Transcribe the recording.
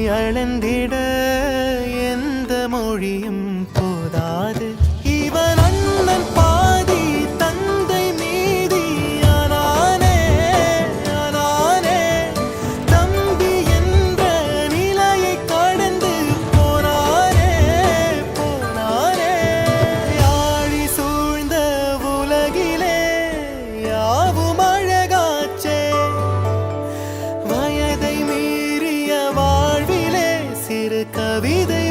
அளந்திட எந்த மொழியும் போதாது. இவன் அண்ணன் பாதி தந்தை மீதி ஆனானே ஆனானே. தம்பி என்ற நிலையை கடந்து போனானே போனானே. யாழி சூழ்ந்த உலகிலே யாவும் அழகாச்சே. வயதை மீறிய வாழ்விலே சிறு கவிதை